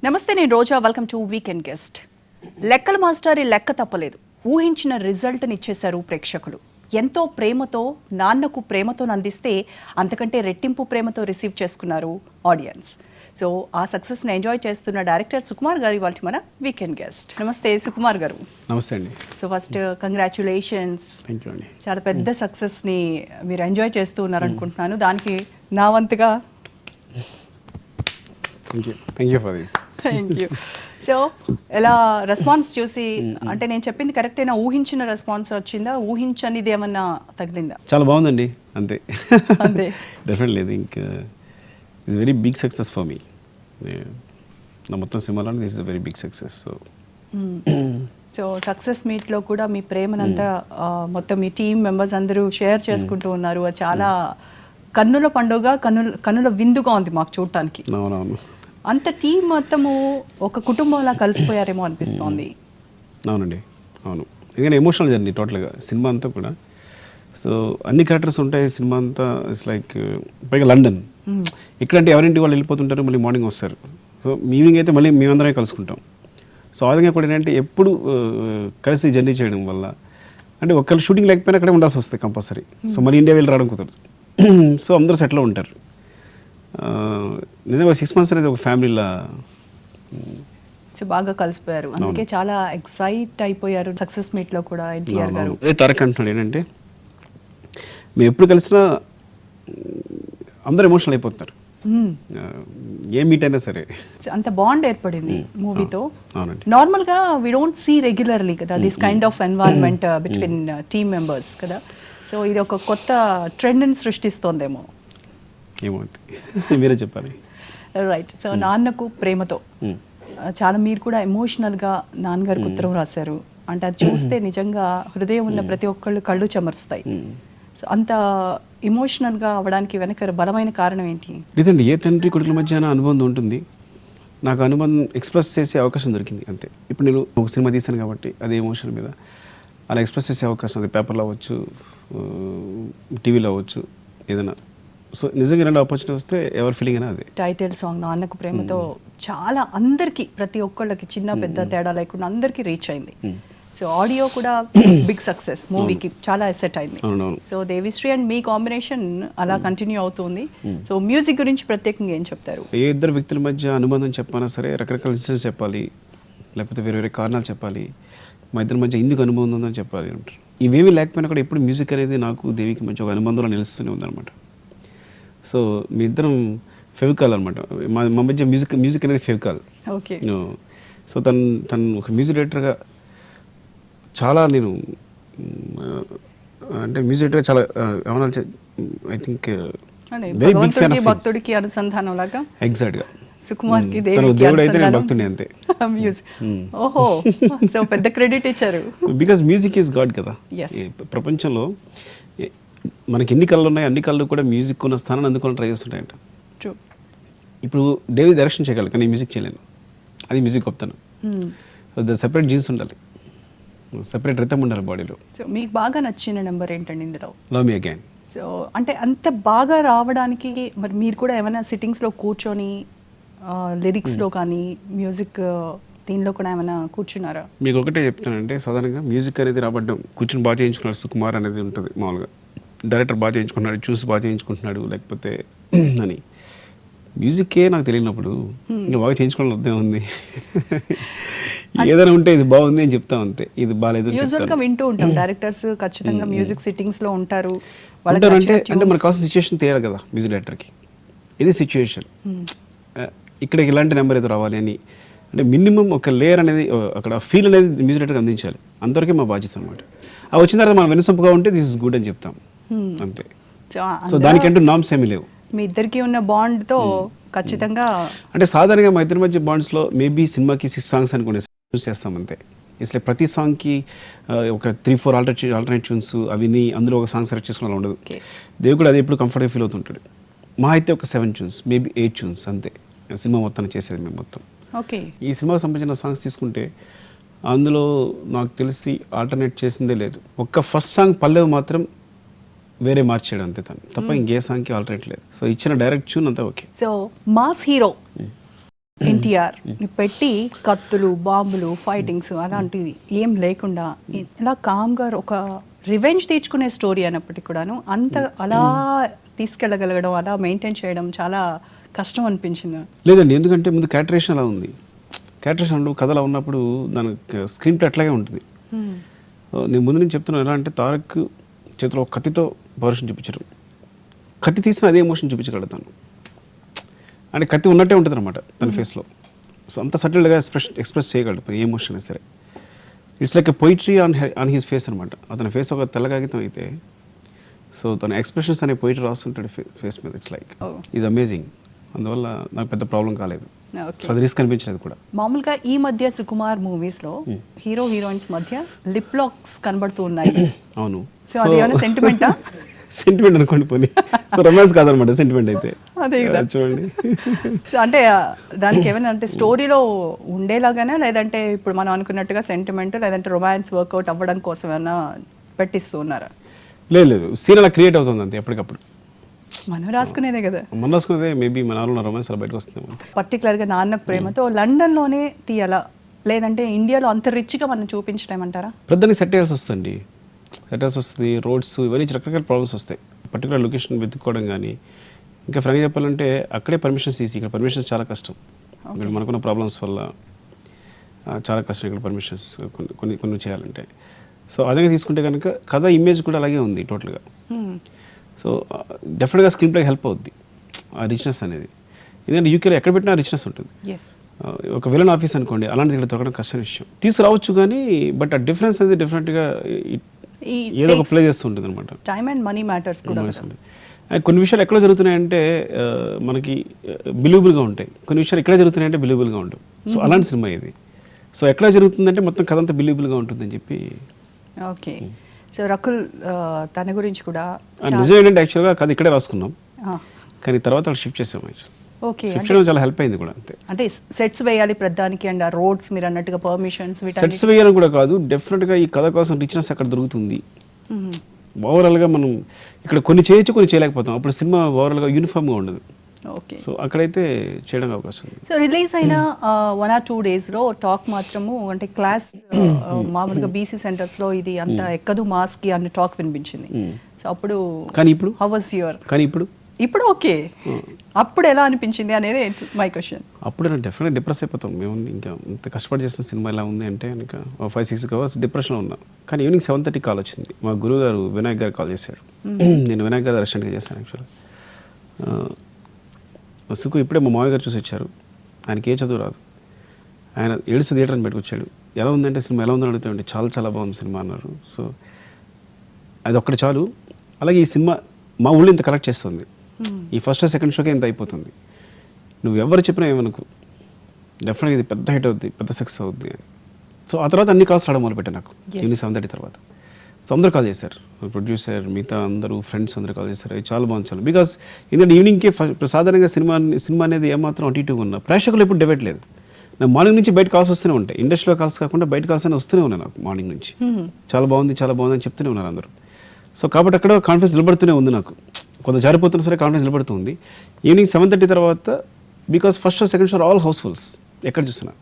నమస్తే, నేను Roja. Welcome to weekend guest. లెక్కల మాస్టర్ ఈ లెక్క తప్పలేదు. ఊహించిన రిజల్ట్ని ఇచ్చేశారు ప్రేక్షకులు. ఎంతో ప్రేమతో, నాన్నకు ప్రేమతో అందిస్తే అంతకంటే రెట్టింపు ప్రేమతో రిసీవ్ చేసుకున్నారు ఆడియన్స్. సో ఆ సక్సెస్ని ఎంజాయ్ చేస్తున్న డైరెక్టర్ సుకుమార్ గారు ఇవాళ మన వీకెండ్ గెస్ట్. నమస్తే సుకుమార్ గారు. నమస్తే అండి. So first congratulations. Thank you అండి. చాలా పెద్ద సక్సెస్ని మీరు ఎంజాయ్ చేస్తూ ఉన్నారనుకుంటున్నాను. దానికి నా వంతుగా thank you for this. Thank you. So ఎలా రెస్పాన్స్ చూసి, అంటే నేను చెప్పింది కరెక్టేనా? ఊహించిన రెస్పాన్స్ వచ్చిందా? ఊహించనిది ఏమన్నా తగిలిందా? చాలా బాగుందండి. అంతే అంతే. Definitely I think it's very big success for మీ. నా మొత్తం సినిమాలో this is very big success. So success మీట్లో కూడా మీ ప్రేమనంతా మొత్తం మీ టీం మెంబర్స్ అందరూ షేర్ చేసుకుంటూ ఉన్నారు. అది చాలా కన్నుల పండుగ, కన్నుల విందుగా ఉంది మాకు చూడటానికి. అవునవును. అంత టీం మొత్తము ఒక కుటుంబంలా కలిసిపోయారేమో అనిపిస్తోంది. అవునండి, అవును. ఎందుకంటే ఎమోషనల్ జర్నీ టోటల్గా సినిమా అంతా కూడా. సో అన్ని క్యారెక్టర్స్ ఉంటాయి సినిమా అంతా. ఇట్స్ లైక్ పైగా లండన్, ఇక్కడంటే ఎవరింటి వాళ్ళు వెళ్ళిపోతుంటారు, మళ్ళీ మార్నింగ్ వస్తారు. సో ఈవినింగ్ అయితే మళ్ళీ మేమందరమే కలుసుకుంటాం. సో ఆ విధంగా కూడా ఏంటంటే ఎప్పుడు కలిసి జర్నీ చేయడం వల్ల అంటే ఒక్కరు షూటింగ్ లేకపోయినా అక్కడే ఉండాల్సి వస్తుంది కంపల్సరీ. సో మళ్ళీ ఇండియా వెళ్ళి రావడం కుదరదు. సో అందరూ సెటిల్ ఉంటారు. నిజంగా 6 months అనేది ఒక ఫ్యామిలీలా బాగా కలిసిపోయారు. అందుకే చాలా ఎక్సైట్ అయిపోయారు సక్సెస్ మీట్లో కూడా ఎన్టీఆర్ గారు. అదే తారక్ అంటున్నాడు ఏంటంటే మేము ఎప్పుడు కలిసినా అందరూ ఎమోషనల్ అయిపోతారు, ఏ మీట్ అయినా సరే. అంత బాండ్ ఏర్పడింది మూవీతో. అవునండి. నార్మల్గా వి డోంట్ సీ రెగ్యులర్లీ కదా this kind of environment between team members కదా. సో ఇది ఒక కొత్త ట్రెండ్ని సృష్టిస్తోందేమో. ఏమో మీరే చెప్పాలి. రైట్. సో నాన్నకు ప్రేమతో చాలా మీరు కూడా ఎమోషనల్గా నాన్నగారికి ఉత్తరం రాశారు. అంటే అది చూస్తే నిజంగా హృదయం ఉన్న ప్రతి ఒక్కళ్ళు కళ్ళు చెమరుస్తాయి. సో అంత ఎమోషనల్గా అవ్వడానికి వెనక బలమైన కారణం ఏంటి? లేదండి, ఏ తండ్రి కొడుకుల మధ్య అనుబంధం ఉంటుంది. నాకు అనుబంధం ఎక్స్ప్రెస్ చేసే అవకాశం దొరికింది అంతే. ఇప్పుడు నేను ఒక సినిమా తీశాను కాబట్టి అదే ఎమోషన్ మీద అలా ఎక్స్ప్రెస్ చేసే అవకాశం, అది పేపర్లో అవ్వచ్చు, టీవీలో అవ్వచ్చు, ఏదైనా. సో నిజంగా 2 ఆపర్చునిటీ వస్తే ఎవరి ఫీలింగ్ అయినా అదే. టైటిల్ సాంగ్ నాన్నకు ప్రేమతో చాలా అందరికీ, ప్రతి ఒక్కళ్ళకి చిన్న పెద్ద తేడా లేకుండా అందరికీ రీచ్ అయింది. సో ఆడియో కూడా బిగ్ సక్సెస్, మూవీకి చాలా ఎసెట్ అయింది. So Devi Sri and me combination అలా కంటిన్యూ అవుతుంది. సో మ్యూజిక్ గురించి ప్రత్యేకంగా ఏం చెప్తారు? ఏ ఇద్దరు వ్యక్తుల మధ్య అనుబంధం చెప్పానా సరే రకరకాల ఇన్సిడెంట్స్ చెప్పాలి, లేకపోతే వేరే వేరే కారణాలు చెప్పాలి, మా ఇద్దరి మధ్య ఎందుకు అనుబంధం ఉందని చెప్పాలి అంటారు. ఇవేవి లేకపోయినా కూడా ఎప్పుడు మ్యూజిక్ అనేది నాకు దేవికి మధ్య ఒక అనుబంధంలో నిలుస్తూనే ఉందన్నమాట. సో మీ ఇద్దరం ఫెవికాల్ అనమాట. మా మధ్య మ్యూజిక్ అనేది ఫెవికాల్. ఓకే. సో తను ఒక మ్యూజిక్ డైరెక్టర్గా చాలా నేను అంటే మ్యూజిక్ డైరెక్టర్గా చాలా ఏమన్నా I think very big fan of భక్తుడికి అనుసంధానం లాగా. ఎగ్జాక్ట్గా సుకుమార్కి దేవుడు అయితే నేను భక్తుడిని అంతే. మ్యూజిక్. ఓహో, సో పెద్ద క్రెడిట్ ఇచ్చారు. బికాజ్ మ్యూజిక్ ఈజ్ గాడ్ కదా. ప్రపంచంలో మనకి ఎన్ని కళ్ళు ఉన్నాయి, అన్ని కళ్ళు కూడా మ్యూజిక్ ఉన్న స్థానాన్ని అందుకోవాలని ట్రై చేస్తుంటాయంట. ఇప్పుడు డేవిడ్ డైరెక్షన్ చేయగలరు కానీ మ్యూజిక్ చేయలేను. అది మ్యూజిక్ గొప్పతనం. సో సెపరేట్ జీన్స్ ఉండాలి, సెపరేట్ రిథమ్ ఉండాలి బాడీలో. సో మీకు బాగా నచ్చిన నెంబర్ ఏంటండి ఇందులో? Love me again. సో అంటే అంత బాగా రావడానికి మరి మీరు కూడా ఏమైనా సిట్టింగ్స్లో కూర్చొని లిరిక్స్లో కానీ మ్యూజిక్ దీనిలో కూడా ఏమైనా కూర్చున్నారా? మీకు ఒకటే చెప్తానంటే, సాధారణంగా మ్యూజిక్ అనేది రాబడ్డం కూర్చొని బాగా చేయించుకున్నాడు సుకుమార్ అనేది ఉంటుంది మామూలుగా. డైరెక్టర్ బాగా చేయించుకుంటున్నాడు, చూసి బాగా చేయించుకుంటున్నాడు లేకపోతే అని. మ్యూజిక్కే నాకు తెలియనప్పుడు ఇంకా బాగా చేయించుకోవడం అర్థం ఉంది. ఏదైనా ఉంటే ఇది బాగుంది అని చెప్తాం అంతే, ఇది బాగాలేదు. యూజువల్గా వింటూ ఉంటాం డైరెక్టర్స్ ఖచ్చితంగా మ్యూజిక్ సిట్టింగ్స్లో ఉంటారు. అంటే మనకు కావాల్సిన సిచ్యువేషన్ తెలియాలి కదా మ్యూజిక్ డైరెక్టర్కి. ఇది సిచ్యువేషన్, ఇక్కడ ఇలాంటి నెంబర్ ఏదో రావాలి అని. అంటే మినిమం ఒక లేయర్ అనేది, అక్కడ ఫీల్ అనేది మ్యూజిక్ డైరెక్టర్కి అందించాలి. అంతవరకే మా బాధ్యత అనమాట. అది వచ్చిన తర్వాత మనం వినసొంపుగా ఉంటే దిస్ ఇస్ గుడ్ అని చెప్తాం అంతే. సో దానికంటూ నామ్స్ ఏమీ లేవు. మీ ఇద్దరికి ఉన్న బాండ్తో ఖచ్చితంగా అంటే సాధారణంగా మా ఇద్దరి మధ్య బాండ్స్లో మేబీ సినిమాకి 6 songs అనుకునే యూస్ చేస్తాం అంతే. ఇట్లా ప్రతి సాంగ్కి ఒక 3-4 ఆల్టర్నేట్ ట్యూన్స్ అవిని అందులో ఒక సాంగ్ సెలెక్ట్ చేసుకుని అలా ఉండదు. దేవుడు కూడా అది ఎప్పుడు కంఫర్ట్గా ఫీల్ అవుతుంటాడు. మా అయితే ఒక 7 tunes, మేబీ 8 tunes అంతే సినిమా మొత్తాన్ని చేసేది మేము మొత్తం. ఓకే. ఈ సినిమాకి సంబంధించిన సాంగ్స్ తీసుకుంటే అందులో నాకు తెలిసి ఆల్టర్నేట్ చేసిందే లేదు. ఒక్క ఫస్ట్ సాంగ్ పల్లెవి మాత్రం వేరే మార్చాడు అంతే తప్ప ఇంకే సాంగ్కి ఆల్టర్నేట్ లేదు. సో ఇచ్చిన డైరెక్ట్ ట్యూన్ అంతా okay. So mass hero NTR పెట్టి కత్తులు బాంబులు ఫైటింగ్స్ అలాంటివి ఏం లేకుండా ఇలా కామ్గా ఒక రివెంజ్ తీర్చుకునే స్టోరీ అయినప్పటికీ కూడాను అంత అలా తీసుకెళ్ళగలగడం అలా మెయింటైన్ చేయడం చాలా కష్టం అనిపించింది. లేదండి, ఎందుకంటే ముందు క్యారెక్టరేషన్ అలా ఉంది. క్యారెక్టరేషన్ అంటే కథ అలా ఉన్నప్పుడు దానికి స్క్రీన్ ప్లే అట్లాగే ఉంటుంది. నేను ముందు నుంచి చెప్తున్నాను ఎలా అంటే తారక్ చేతిలో ఒక కత్తితో పౌరుషం చూపించడం, కత్తి తీసిన అదే ఎమోషన్ చూపించగలుగుతాను. అంటే కత్తి ఉన్నట్టే ఉంటుంది అనమాట తన ఫేస్లో. సో అంత సటిల్గా ఎక్స్ప్రెస్ చేయగలడు ఏ ఎమోషన్ అయినా సరే. It's like a poetry on his face అనమాట. అతని ఫేస్ ఒక తెల్ల కాగితం అయితే సో తన ఎక్స్ప్రెషన్స్ అనే పొయిటరీ రాస్తుంటాడు ఫేస్ మీద. It's like is amazing. అందువల్ల నాకు పెద్ద ప్రాబ్లం కాలేదు. సో అది రిస్క్ అనిపించలేదు కూడా. మామూలుగా ఈ మధ్య సుకుమార్ మూవీస్లో హీరో హీరోయిన్స్ మధ్య లిప్ లాక్స్ కనబడుతూ ఉన్నాయి. అవును. సో అది ఏమైనా సెంటిమెంటా? సెంటిమెంట్ అనుకోండి పోనీ. సో రొమాన్స్ కాదనమాట సెంటిమెంట్ అయితే. అదే కదా చూడండి. సో అంటే దానికి ఏమైనా అంటే స్టోరీలో ఉండేలాగానే లేదంటే ఇప్పుడు మనం అనుకున్నట్టుగా సెంటిమెంట్ లేదంటే రొమాన్స్ వర్కౌట్ అవ్వడం కోసం ఏమైనా పెట్టిస్తూ ఉన్నారా? లేదు, సీన్ అలా క్రియేట్ అవుతుంది అంతే ఎప్పటికప్పుడు. మనం రాసుకునేదే కదా. మనం రాసుకునేదే. మేబీ మన నాలో రొమాన్స్ అలా బయటకు వస్తుంది. పర్టికులర్గా నాన్నకు ప్రేమతో లండన్లోనే తీయాలా లేదంటే ఇండియాలో అంత రిచ్గా మనం చూపించలేమంటారా? ప్రధానికి సెట్ అయ్యాల్సి వస్తుంది. సెటర్స్ వస్తుంది, రోడ్స్, ఇవన్నీ రకరకాల ప్రాబ్లమ్స్ వస్తాయి. పర్టికులర్ లొకేషన్ వెతుక్కోవడం కానీ, ఇంకా ఫ్రాంక్గా చెప్పాలంటే అక్కడే పర్మిషన్స్ తీసి ఇక్కడ పర్మిషన్స్ చాలా కష్టం. ఇక్కడ మనకున్న ప్రాబ్లమ్స్ వల్ల చాలా కష్టం ఇక్కడ పర్మిషన్స్ కొన్ని కొన్ని చేయాలంటే. సో అదే తీసుకుంటే కనుక కథ ఇమేజ్ కూడా అలాగే ఉంది టోటల్గా. సో డెఫినెట్గా స్క్రీన్ ప్లే హెల్ప్ అవుద్ది ఆ రిచ్నెస్ అనేది. ఎందుకంటే యూకేలో ఎక్కడ పెట్టినా రిచ్నెస్ ఉంటుంది. ఒక విలన్ ఆఫీస్ అనుకోండి, అలాంటిది ఇక్కడ దొరకడం కష్టం విషయం. తీసుకురావచ్చు కానీ బట్ ఆ డిఫరెన్స్ అనేది డెఫినెట్గా ఏదో ఒక ప్లే చేస్తూ ఉంటుంది అనమాట. టైమ్ అండ్ మనీ మ్యాటర్స్ కూడా. కొన్ని విషయాలు ఎక్కడ జరుగుతున్నాయంటే మనకి బిలీవబుల్గా ఉంటాయి, కొన్ని విషయాలు ఎక్కడ జరుగుతున్నాయంటే బిలీవబుల్గా ఉండవు. సో అలాంటి సినిమా ఇది. సో ఎక్కడ జరుగుతుందంటే మొత్తం కథ అంతా బిలీవబుల్గా ఉంటుందని చెప్పి. ఓకే. సో రకుల్ తన గురించి కూడా నిజం ఏంటంటే యాక్చువల్గా కథ ఇక్కడే రాసుకున్నాం కానీ తర్వాత షిఫ్ట్ చేసాం. ఓకే, షిఫ్ట్ చేయడం చాలా హెల్ప్ అయింది కూడా అంతే. అంటే సెట్స్ వేయాలి ప్రధానికి అండ్ ఆ రోడ్స్ మీరు అన్నట్టుగా పర్మిషన్స్ సెట్స్ వేయడం కూడా కాదు, డెఫినెట్గా ఈ కథ కోసం రిచ్నెస్ అక్కడ దొరుకుతుంది. ఓవరాల్గా మనం ఇక్కడ కొన్ని చేయొచ్చు కొన్ని చేయలేకపోతాం. అప్పుడు సినిమా ఓవరాల్గా యూనిఫామ్గా ఉండదు. ఓకే. సో అక్కడైతే చేయడానికి అవకాశం ఉంది. సో రిలీజ్ అయిన 1 or 2 daysలో టాక్ మాత్రము అంటే క్లాస్ మామూలుగా బీసీ సెంటర్స్లో ఇది అంత ఎక్కదు మాస్కి అన్న టాక్ వినిపించింది. సో అప్పుడు కానీ ఇప్పుడు హౌ వాస్ యువర్? కానీ ఇప్పుడు ఓకే, అప్పుడు ఎలా అనిపించింది అనేది మై క్వశ్చన్. అప్పుడు నేను డెఫినెట్గా డిప్రెస్ అయిపోతాం. మేము ఇంకా ఇంత కష్టపడి చేసిన సినిమా ఎలా ఉంది అంటే ఇంకా 5-6 hours డిప్రెషన్లో ఉన్నా. కానీ ఈవినింగ్ 7:30 కాల్ వచ్చింది. మా గురువు గారు వినాయక్ గారు కాల్ చేశాడు. నేను వినాయక్ గారు రెస్టారెంట్గా చేశాను యాక్చువల్గా. సుకు ఇప్పుడే మా మామయ్య గారు చూసి వచ్చారు. ఆయనకి ఏ చదువు రాదు, ఆయన ఏడుస్తూ థియేటర్ అని పెట్టుకొచ్చాడు. ఎలా ఉందంటే సినిమా ఎలా ఉందని అడుగుతామంటే చాలా చాలా బాగుంది సినిమా అన్నారు. సో అది ఒక్కటి చాలు. అలాగే ఈ సినిమా మా ఊళ్ళో ఇంత కలెక్ట్ చేస్తుంది. ఈ ఫస్ట్ సెకండ్ షోకే ఇంత అయిపోతుంది. నువ్వు ఎవరు చెప్పినా ఏమనుకు, డెఫినెట్గా ఇది పెద్ద హిట్ అవుద్ది, పెద్ద సక్సెస్ అవుద్ది అని. సో ఆ తర్వాత అన్ని కాల్స్ రావడం మొదలుపెట్టాను నాకు ఈవినింగ్ 7:30 తర్వాత. సో అందరూ కాల్ చేశారు, ప్రొడ్యూసర్ మిగతా అందరూ ఫ్రెండ్స్ అందరూ కాల్ చేశారు. అది చాలా బాగుంది చాలా. బికాస్ ఎందుకంటే ఈవినింగ్కే సాధారణంగా సినిమా అనేది ఏమాత్రం అటు ఇటుగా ఉన్నా ప్రేక్షకులు ఎప్పుడు డివైడ్ లేదు. నా మార్నింగ్ నుంచి బయట కాల్స్ వస్తూనే ఉంటాయి. ఇండస్ట్రీలో కాల్స్ కాకుండా బయట కాల్స్ అని వస్తూనే ఉన్నాయి నాకు మార్నింగ్ నుంచి. చాలా బాగుంది చాలా బాగుంది అని చెప్తూనే ఉన్నారు అందరూ. సో కాబట్టి అక్కడ కాన్ఫిడెన్స్ నిలబడుతూనే ఉంది నాకు. కొంత జారిపోతున్నా సరే కాన్ఫిడెన్స్ నిలబడుతుంది. ఈవినింగ్ 7:30 తర్వాత because first show second show all housefulls ఎక్కడ చూసినా.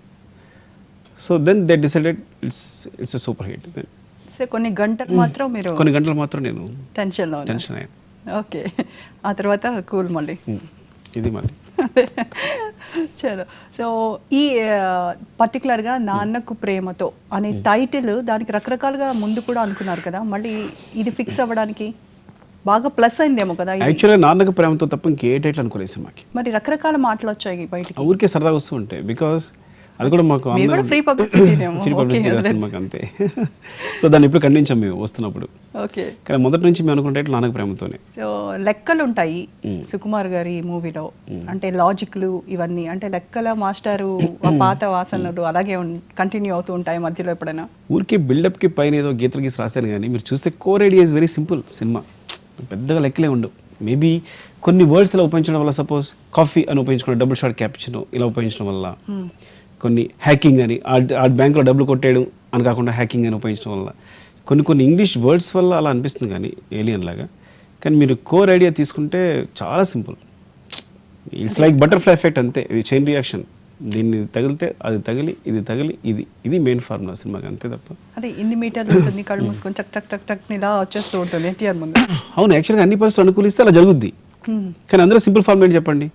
So then they decided it's a super hit. Then కొన్ని గంటలు మాత్రం నేను టెన్షన్ అయ్యాను. ఓకే, ఆ తర్వాత కూల్ మళ్ళీ ఇది మళ్ళీ చలో. సో ఈ పర్టికులర్గా నాన్నకు ప్రేమతో అనే టైటిల్ దానికి రకరకాలుగా ముందు కూడా అనుకున్నారు కదా, మళ్ళీ ఇది ఫిక్స్ అవ్వడానికి బాగా ప్లస్ అయిందేమో కదా. యాక్చువల్గా నాన్నకు ప్రేమతో తప్ప ఇంకే టైటిల్ అనుకోలేదు సినిమాకి. మరి రకరకాల మాటలు వచ్చాయి బయటికి, ఊరికే సరదాగా వస్తూ ఉంటాయి. బికాస్ అది కూడా మాకు ఫ్రీ పబ్లిసిటీ సినిమాకి అంతే. సో దాన్ని ఇప్పుడు ఖండించాం మేము వస్తున్నప్పుడు. ఓకే, కానీ మొదటి నుంచి మేము అనుకుంటే నాన్నకు ప్రేమతోనే. సో లెక్కలు ఉంటాయి సుకుమార్ గారి మూవీలో, అంటే లాజిక్లు ఇవన్నీ, అంటే లెక్కల మాస్టారు పాత వాసనలు అలాగే కంటిన్యూ అవుతూ ఉంటాయి మధ్యలో ఎప్పుడైనా. ఊరికే బిల్డప్కి పైన ఏదో గీతలు గీసి రాశాను కానీ మీరు చూస్తే core idea is very simple. Cinema పెద్దగా లెక్కలే ఉండవు. మేబీ కొన్ని వర్డ్స్ ఇలా ఉపయోగించడం వల్ల, సపోజ్ కాఫీ అని ఉపయోగించుకోవడం, డబుల్ షాట్ క్యాప్చినో ఇలా ఉపయోగించడం వల్ల, కొన్ని హ్యాకింగ్ అని ఆ బ్యాంకులో డబ్బులు కొట్టేయడం అని కాకుండా హ్యాకింగ్ అని ఉపయోగించడం వల్ల, కొన్ని ఇంగ్లీష్ వర్డ్స్ వల్ల అలా అనిపిస్తుంది కానీ ఏలియన్ లాగా. కానీ మీరు కోర్ ఐడియా తీసుకుంటే చాలా simple. It's like butterfly effect అంతే. ఇది చైన్ రియాక్షన్. దీన్ని తగిలితే అది తగిలి ఇది మెయిన్ ఫార్ములా సినిమాకి, అంతే తప్ప. అదే ఇన్ని మీటర్లు ఉంటుంది, కళ్ళు మూసుకొని చక్ చక్ చక్ చక్ ఇలా వచ్చేస్తూ ఉంటుంది ఎన్టీఆర్ ముందు. అవును, యాక్చువల్గా అన్ని పరిస్థితులు అనుకూలిస్తే అలా జరుగుద్ది. కానీ అందరూ సింపుల్ ఫార్ములా ఏంటి చెప్పండి,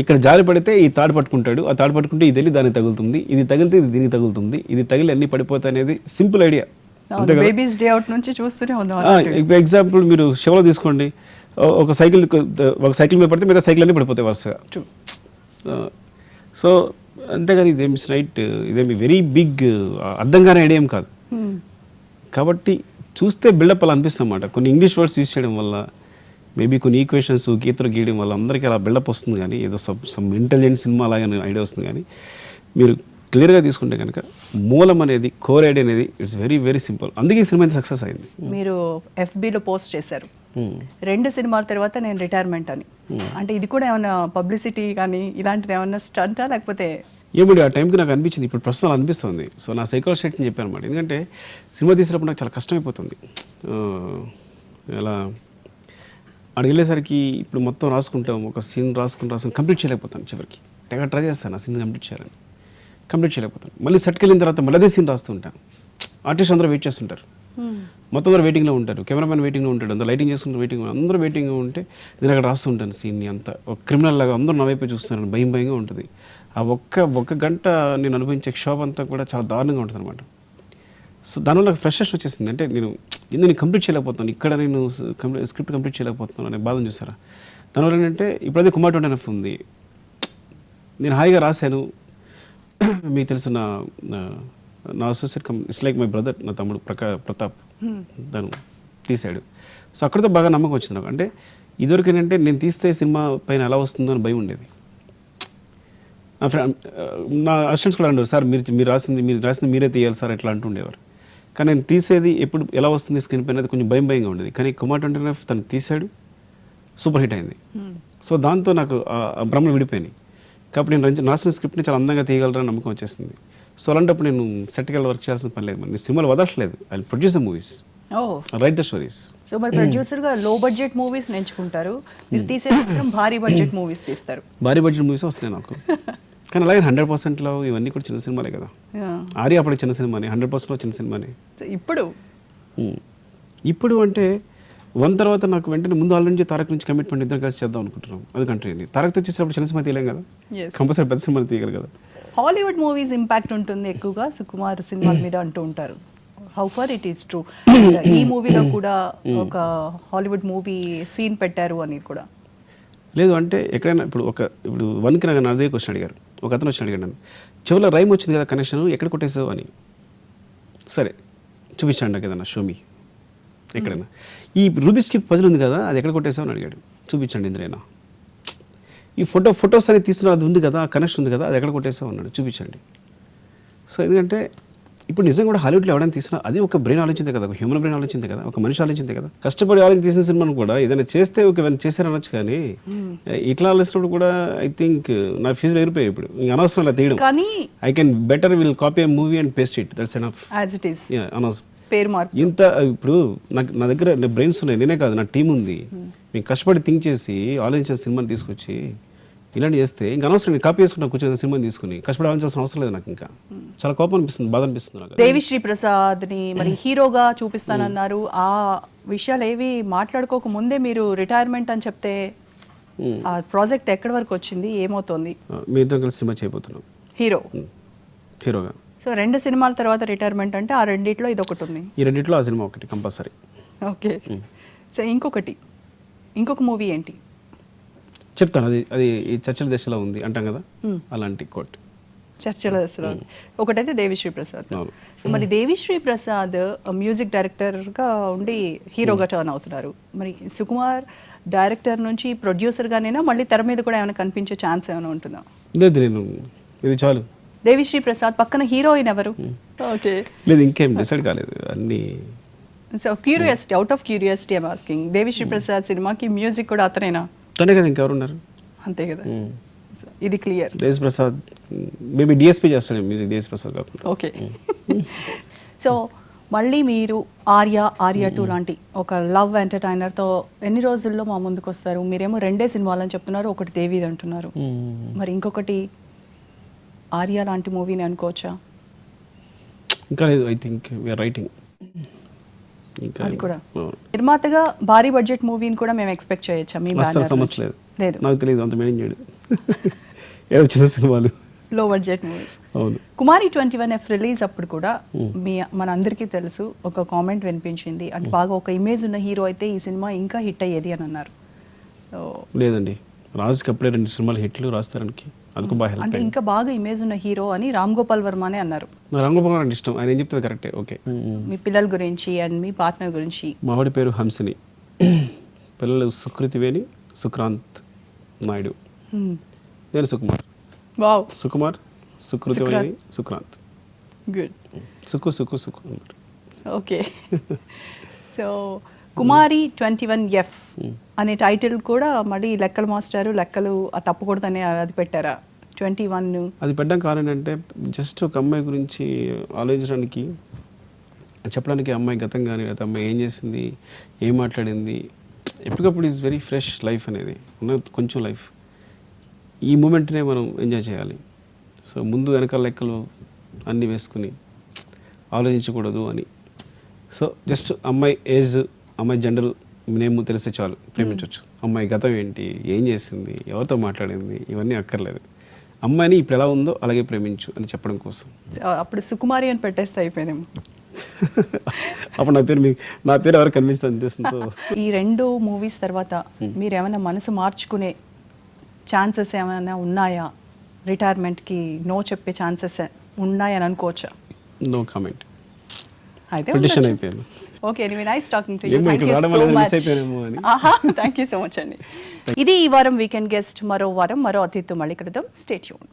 ఇక్కడ జారి పడితే ఈ తాడు పట్టుకుంటాడు, ఆ తాడు పట్టుకుంటే ఇది వెళ్ళి దానికి తగులుతుంది, ఇది తగిలితే ఇది దీనికి తగులుతుంది, ఇది తగిలి అన్ని పడిపోతాయి అనేది simple idea. Baby's day out నుంచి చూస్తూనే ఉన్నాం. ఎగ్జాంపుల్ మీరు షోలో తీసుకోండి, ఒక సైకిల్ మీద పడితే మిగతా సైకిల్ అన్నీ పడిపోతాయి వరుసగా. సో అంతేగాని ఇదేమి స్లైట్, ఇదేమి వెరీ బిగ్ అర్థం కాని ఐడియా ఏం కాదు. కాబట్టి చూస్తే బిల్డప్ అలా అనిపిస్తుంది అన్నమాట. కొన్ని ఇంగ్లీష్ వర్డ్స్ యూజ్ చేయడం వల్ల, మేబీ కొన్ని ఈక్వేషన్స్ గీతలు గీయడం వల్ల అందరికీ అలా బిల్డప్ వస్తుంది. కానీ ఏదో సమ్ ఇంటెలిజెంట్ సినిమా అలాగే ఐడియా వస్తుంది. కానీ మీరు క్లియర్గా తీసుకుంటే కనుక మూలం అనేది, కోర్ ఐడియా అనేది ఇట్స్ వెరీ వెరీ సింపుల్. అందుకే ఈ సినిమా సక్సెస్ అయింది. మీరు FBలో పోస్ట్ చేశారు 2 సినిమాల తర్వాత నేను రిటైర్మెంట్ అని. అంటే ఇది కూడా ఏమైనా పబ్లిసిటీ కానీ ఇలాంటిది ఏమైనా స్టంటా లేకపోతే ఏమిటి? ఆ టైంకి నాకు అనిపించింది, ఇప్పుడు ప్రస్తుతం అనిపిస్తుంది. సో నా సైకాలజీ స్టేట్ని చెప్పాను అనమాట. ఎందుకంటే సినిమా తీసినప్పుడు నాకు చాలా కష్టమైపోతుంది. ఎలా అక్కడికి వెళ్ళేసరికి ఇప్పుడు మొత్తం రాసుకుంటాం, ఒక సీన్ రాసుకుని కంప్లీట్ చేయలేకపోతాను. చివరికి తెగ ట్రై చేస్తాను ఆ సీన్ కంప్లీట్ చేయలేకపోతాను. మళ్ళీ సెట్కి వెళ్ళిన తర్వాత మళ్ళీ అదే సీన్ రాస్తూ ఉంటాను. ఆర్టిస్ట్ అందరూ వెయిట్ చేస్తుంటారు, మొత్తం అందరూ వెయిటింగ్లో ఉంటారు, కెమెరామెన్ వెయిటింగ్లో ఉంటాడు, అందరూ లైటింగ్ చేసుకుంటారు, అందరూ వెయిటింగ్గా ఉంటే నేను అక్కడ రాస్తూ ఉంటాను సీన్ని అంతా. ఒక క్రిమినల్ లాగా అందరూ నా వైపు చూస్తున్నాను, భయంగా ఉంటుంది. ఆ ఒక్క గంట నేను అనుభవించే క్షోభ అంతా కూడా చాలా దారుణంగా ఉంటుంది అనమాట. సో దానివల్ల నాకు ఫ్రస్ట్రేషన్ వచ్చేసింది. అంటే నేను కంప్లీట్ చేయలేకపోతున్నాను, ఇక్కడ నేను స్క్రిప్ట్ కంప్లీట్ చేయలేకపోతున్నాను అనే బాధను చూసారా. దానివల్ల ఏంటంటే ఇప్పుడు అదే కుమార్ 29 ఉంది, నేను హాయిగా రాశాను. మీకు తెలిసిన నా associate it's like my brother, నా తమ్ముడు ప్రతాప్ తను తీశాడు. సో అక్కడితో బాగా నమ్మకం వచ్చింది నాకు. అంటే ఇదివరకు ఏంటంటే నేను తీస్తే సినిమా పైన ఎలా వస్తుందో అని భయం ఉండేది. నా అసిస్టెంట్స్ కూడా అంటారు, సార్ మీరు రాసింది మీరే తీయాలి సార్ ఎట్లా అంటుండేవారు. కానీ నేను తీసేది ఎప్పుడు ఎలా వస్తుంది స్క్రీన్ పైన అది కొంచెం భయంగా ఉండేది. కానీ కుమార్ 29 తను తీశాడు, సూపర్ హిట్ అయింది. సో దాంతో నాకు భ్రమలు విడిపోయినాయి. కాబట్టి నేను రాసిన స్క్రిప్ట్ని చాలా అందంగా తీయగలరని నమ్మకం వచ్చేసింది. సో అలాంటప్పుడు నేను సెట్కి వెళ్ళి వర్క్ చేయాల్సిన పని లేదు. నేను సినిమాలు వదలట్లేదు, I produce the movies, write the stories. So మరి ప్రొడ్యూసర్గా లో బడ్జెట్ మూవీస్ ఎంచుకుంటారు, మీరు తీసే భారీ బడ్జెట్ మూవీస్ తీస్తారు. భారీ బడ్జెట్ మూవీస్ వస్తున్నాయి నాకు. కానీ అలాగే 100%లో ఇవన్నీ కూడా చిన్న సినిమాలే కదా. ఆర్య అప్పుడు చిన్న సినిమానే, 100%లో చిన్న సినిమానే. ఇప్పుడు అంటే 1 తర్వాత నాకు వెంటనే ముందు ఆల్రెడీ తారక్ నుంచి కమిట్మెంట్ ఇద్దరు కలిసి చేద్దాం అనుకుంటున్నాం. అది కంటిన్యూ. తారక్తో వచ్చేసినప్పుడు చిన్న సినిమా తీయలేం కదా, కంపల్సరీ పెద్ద సినిమాలు తీయగలి కదా. హాలీవుడ్ మూవీస్ ఇంపాక్ట్ ఉంటుంది ఎక్కువగా సుకుమార్ సినిమాల మీద అంటూ ఉంటారు. How far it is true? ఈ మూవీలో కూడా ఒక హాలీవుడ్ మూవీ సీన్ పెట్టారు అని కూడా లేదు. అంటే ఎక్కడైనా ఇప్పుడు వన్కి నాకు అదే క్వశ్చన్ అడిగారు, ఒక అతను వచ్చి అడిగాడు నన్ను, చెవులో రైమ్ వచ్చింది కదా కనెక్షన్, ఎక్కడ కొట్టేసావు అని. సరే చూపించండి నాకు ఏదన్నా షోమి ఎక్కడైనా. ఈ రూబిక్స్ క్యూబ్ పజిల్ ఉంది కదా, అది ఎక్కడ కొట్టేసావు అని అడిగాడు. చూపించండి ఇంద్రేనా. ఈ ఫొటోస్ అనేది తీసిన అది ఉంది కదా, కనెక్షన్ ఉంది కదా, అది ఎక్కడ కొట్టేసావు అన్నాడు. చూపించండి. సో ఎందుకంటే ఇప్పుడు నిజంగా కూడా హాలీవుడ్లో ఎవరైనా తీసినా అది ఒక బ్రెయిన్ ఆలోచించే కదా, ఒక హ్యూమన్ బ్రెయిన్ ఆలోచించే కదా, ఒక మనిషి ఆలోచించే కదా. కష్టపడి ఆలోచించి తీసిన సినిమాను కూడా ఏదైనా చేస్తే ఏమైనా చేశారనొచ్చు. కానీ ఇట్లా ఆలోచించినప్పుడు కూడా ఐ థింక్ నా ఫీజులు ఎగిరిపోయాయి. ఇప్పుడు ఇంక అనవసరం అలా తీయడం. కానీ I can better will copy a movie and paste it, that's enough as it is. అనవసరం పేరు మార్పు. ఇంత ఇప్పుడు నా దగ్గర బ్రెయిన్స్ ఉన్నాయి, నేనే కాదు నా టీం ఉంది. మేము కష్టపడి థింక్ చేసి ఆలోచించిన సినిమాని తీసుకొచ్చి ఇలాంటి చేస్తే ఇంకా అనవసరం. నేను కాపీ చేసుకుంటా కూర్చొని సినిమాని తీసుకుని కష్టపడి ఆలోచించాల్సిన అవసరం లేదు నాకు. ఇంకా చాలా కోపం అనిపిస్తుంది, బాధ అనిపిస్తుంది నాకు. దేవిశ్రీ ప్రసాద్ని మరి హీరోగా చూపిస్తానన్నారు. ఆ విషయాలు ఏవి మాట్లాడుకోక ముందే మీరు రిటైర్మెంట్ అని చెప్తే ఆ ప్రాజెక్ట్ ఎక్కడి వరకు వచ్చింది, ఏమవుతోంది? మీతో కలిసి సినిమా చేయబోతున్నాం హీరోగా. సో 2 సినిమాల తర్వాత రిటైర్మెంట్ అంటే ఆ రెండిట్లో ఇది ఒకటి ఉంది. ఈ రెండిట్లో ఆ సినిమా ఒకటి కంపల్సరీ. ఓకే. సో ఇంకొక మూవీ ఏంటి చెప్తాను. అది ఈ చర్చల దశలో ఉంది అంటాం కదా, అలాంటి కోట్ చర్చల దశలో. ఒకటైతే దేవిశ్రీ ప్రసాద్. సో మరి దేవిశ్రీ ప్రసాద్ మ్యూజిక్ డైరెక్టర్గా ఉండి హీరోగా టర్న్ అవుతున్నారు. మరి సుకుమార్ డైరెక్టర్ నుంచి ప్రొడ్యూసర్గానైనా మళ్ళీ తెర మీద కూడా ఏమైనా కనిపించే ఛాన్స్ ఏమైనా ఉంటుందా? లేదు, నేను ఇది చాలు. దేవిశ్రీ ప్రసాద్ పక్కన హీరోయిన్ ఎవరు? ఓకే, లేదు ఇంకేం డిసైడ్ కాలేదు అన్ని. So curiosity, out of curiosity I'm asking, Devi Sri Prasad సినిమాకి మ్యూజిక్ కూడా అతనేనా? తనే కదా, ఇంకెవరున్నారు? అంతే కదా. ఇది క్లియర్. దేశ్ ప్రసాద్ మేబీ డిఎస్పీ చేస్తాడు మ్యూజిక్, దేశ్ ప్రసాద్ కాకుండా. ఓకే. సో మళ్ళీ మీరు ఆర్య 2 లాంటి ఒక లవ్ ఎంటర్టైనర్తో ఎన్ని రోజుల్లో మా ముందుకు వస్తారు? మీరేమో 2 సినిమాలని చెప్తున్నారు, ఒకటి దేవిది అంటున్నారు, మరి ఇంకొకటి ఆర్య లాంటి మూవీని అనుకోవచ్చా? ఇంకా లేదు, ఐ థింక్ వీఆర్ రైటింగ్. ఇంకా అది కూడా అవును. నిర్మాతగా భారీ బడ్జెట్ మూవీని కూడా మేము ఎక్స్పెక్ట్ చేయొచ్చా మీ అస్సలు బ్యానర్ సమస్య నుంచి? లేదు. లేదు, నాకు తెలియదు అంత మేనేజ్ చేయడు. ఏదో చిన్న సినిమాలు. లో బడ్జెట్ మూవీస్. అవును. కుమారి 21F రిలీజ్ అప్పుడు కూడా మన అందరికీ తెలుసు ఒక కామెంట్ వినిపించింది, అంటే బాగా ఒక ఇమేజ్ ఉన్న హీరో అయితే ఈ సినిమా ఇంకా హిట్ అయ్యేది అని అన్నారు. So, లేదండి, రాజుకి అప్పుడే 2 సినిమాలు హిట్లు రాస్తానికి అందుకు బాగా హెల్ప్ అంటే అయింది. ఇంకా బాగా ఇమేజ్ ఉన్న హీరో అని రామ్ గోపాల్ వర్మనే అన్నారు. నా రంగభవన్ అంటే ఇష్టం, ఆయన ఏం చెప్తుంది కరెక్టే. ఓకే. మీ పిల్లల గురించి అండ్ మీ పార్ట్నర్ గురించి. మావాడి పేరు హంసిని, పిల్లలు సుకృతివేణి, సుక్రాంత్ నాయుడు. నేను సుకుమార్. వావ్, సుకుమార్, సుకృతివేణి, సుక్రాంత్. గుడ్. సుక్కు సుక్కు సుక్కు అన్నమాట. ఓకే. సో కుమారి 21F అనే టైటిల్ కూడా మళ్ళీ లెక్కల మాస్టారు లెక్కలు తప్పకూడదని అది పెట్టారా 21? అది పెట్టడం కారణం అంటే జస్ట్ ఒక అమ్మాయి గురించి ఆలోచించడానికి, చెప్పడానికి అమ్మాయి గతం కానీ లేదా అమ్మాయి ఏం చేసింది, ఏం మాట్లాడింది, ఎప్పటికప్పుడు ఈజ్ వెరీ ఫ్రెష్ లైఫ్ అనేది ఉన్న కొంచెం లైఫ్. ఈ మూమెంట్నే మనం ఎంజాయ్ చేయాలి. సో ముందు వెనకాల లెక్కలు అన్నీ వేసుకుని ఆలోచించకూడదు అని. సో జస్ట్ అమ్మాయి ఏజ్, అమ్మాయి జెండర్ నేమ్ తెలిస్తే చాలు, ప్రేమించవచ్చు. అమ్మాయి గతం ఏంటి, ఏం చేసింది, ఎవరితో మాట్లాడింది, ఇవన్నీ అక్కర్లేదు. అమ్మాయిని ఇప్పుడు ఎలా ఉందో అలాగే ప్రేమించు అని చెప్పడం కోసం. అప్పుడు సుకుమారి అని పెట్టేస్తే అయిపోయినాము. అప్పుడు నా పేరు ఎవరు కనిపిస్తుంది అనిపిస్తుందో. ఈ 2 మూవీస్ తర్వాత మీరు ఏమైనా మనసు మార్చుకునే ఛాన్సెస్ ఏమైనా ఉన్నాయా? రిటైర్మెంట్కి నో చెప్పే ఛాన్సెస్ ఉన్నాయని అనుకోవచ్చా? No comment. అయితే పిటిషన్ అయిపోయాను. Okay, anyway nice talking to you. ఏమో ఇక్కడ రావడం అనేది మిస్ అయిపోయానేమో అని. థ్యాంక్ యూ సో మచ్ అండి. ఇది ఈ వారం వీకెండ్ గెస్ట్. మరో వారం మరో అతిథితో మళ్ళీ కలుద్దాం. Stay tune.